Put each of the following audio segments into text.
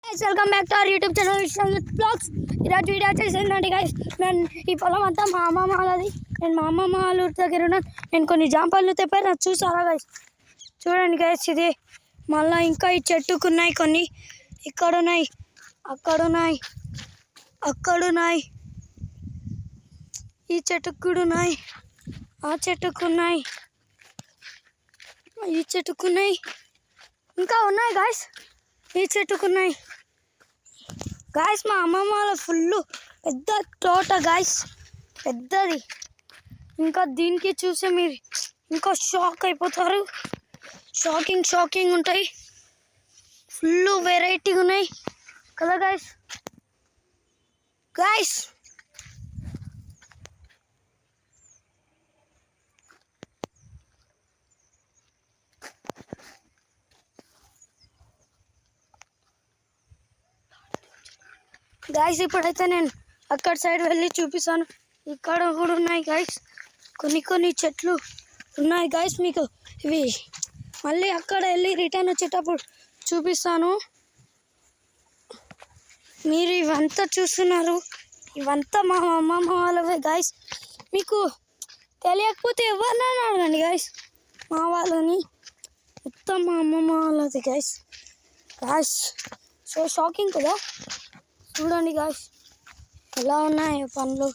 Welcome back to our YouTube channel blogs. ఈరోజు video వచ్చేసిందండి guys. నేను ఈ పొలం అంతా మా అమ్మమ్మ వాళ్ళది. నేను మా అమ్మమ్మ వాళ్ళ ఊరి దగ్గర ఉన్నాను. నేను కొన్ని జాంపళ్ళు తెప్పాను, అది చూసారా గైస్? చూడండి గైస్, ఇది మళ్ళీ ఇంకా ఈ చెట్టుకున్నాయి కొన్ని, ఇక్కడున్నాయి, అక్కడున్నాయి, అక్కడున్నాయి, ఈ చెట్టుకు కూడా ఉన్నాయి, ఆ చెట్టుకున్నాయి, ఈ చెట్టుకున్నాయి, ఇంకా ఉన్నాయి గాయస్, ఈ చెట్టుకున్నాయి గాయస్. మా అమ్మమ్మ వాళ్ళ ఫుల్ పెద్ద తోట గాయస్, పెద్దది. ఇంకా దీనికి చూస్తే మీరు ఇంకా షాక్ అయిపోతారు. షాకింగ్ ఉంటాయి, ఫుల్ వెరైటీగా ఉన్నాయి కదా గాయస్. గాయస్ గాయస్ ఇప్పుడైతే నేను అక్కడ సైడ్ వెళ్ళి చూపిస్తాను. ఇక్కడ కూడా ఉన్నాయి గాయస్, కొన్ని చెట్లు ఉన్నాయి గాయస్. మీకు ఇవి మళ్ళీ అక్కడ వెళ్ళి రిటర్న్ వచ్చేటప్పుడు చూపిస్తాను. మీరు ఇవంతా చూస్తున్నారు, ఇవంతా మా అమ్మమ్మ వాళ్ళవే గాయస్. మీకు తెలియకపోతే ఎవరినైనా అడగండి గాయస్, మా వాళ్ళని, మొత్తం మా అమ్మమ్మ వాళ్ళది గాయస్. సో షాకింగ్ కదా. చూడండి గాయస్ ఎలా ఉన్నాయి పండ్లు.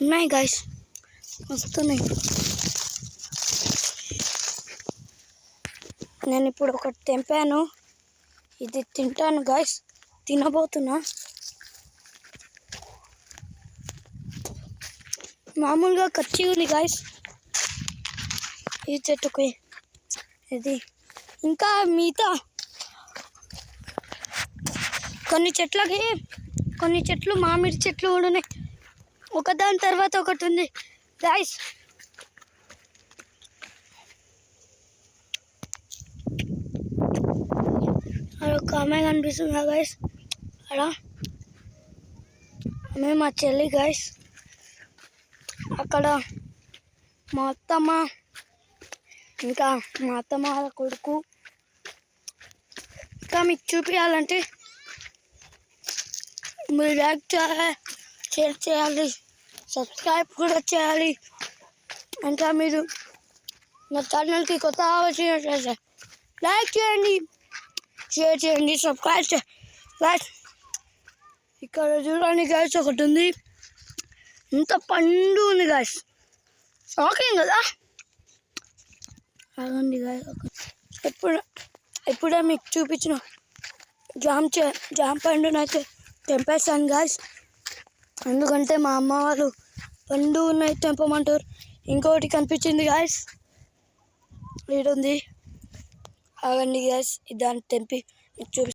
ఉన్నాయి గాయస్, వస్తున్నాయి. నేను ఇప్పుడు ఒకటి తెంపాను, ఇది తింటాను గాయస్, తినబోతున్నా. మామూలుగా కచ్చి ఉంది గాయస్ ఈ చెట్టుకి. ఇది ఇంకా మిగతా కొన్ని చెట్లు మామిడి చెట్లు కూడా ఉన్నాయి, ఒకదాని తర్వాత ఒకటి ఉంది గాయస్. ఒక ఆమె కనిపిస్తుందా గాయస్? అలా ఆమె మా చెల్లి గాయస్. అక్కడ మా అత్తమ్మ, ఇంకా మా అత్తమ్మ వాళ్ళ కొడుకు. ఇంకా మీకు చూపించాలంటే మీరు లైక్ చేయాలి, షేర్ చేయాలి, సబ్స్క్రైబ్ కూడా చేయాలి. ఇంకా మీరు నా ఛానల్కి కొత్త వచ్చినట్లయితే లైక్ చేయండి, షేర్ చేయండి, సబ్స్క్రైబ్ చేయండి. ఇక్కడ చూడండి గాయస్, ఒకటి ఉంది, ఇంత పండు ఉంది గాయస్, షాకింగ్ కదా. అదండి గాయస్, ఎప్పుడే మీకు చూపించిన జామ పండునైతే తెంపేస్తాను గాయస్. ఎందుకంటే మా అమ్మ వాళ్ళు పండు ఉన్నాయి తెంపమంటారు. ఇంకోటి కనిపించింది గాయస్, వీడుంది, ఆగండి గాయస్, దాన్ని తెంపి మీకు చూపిస్తాను.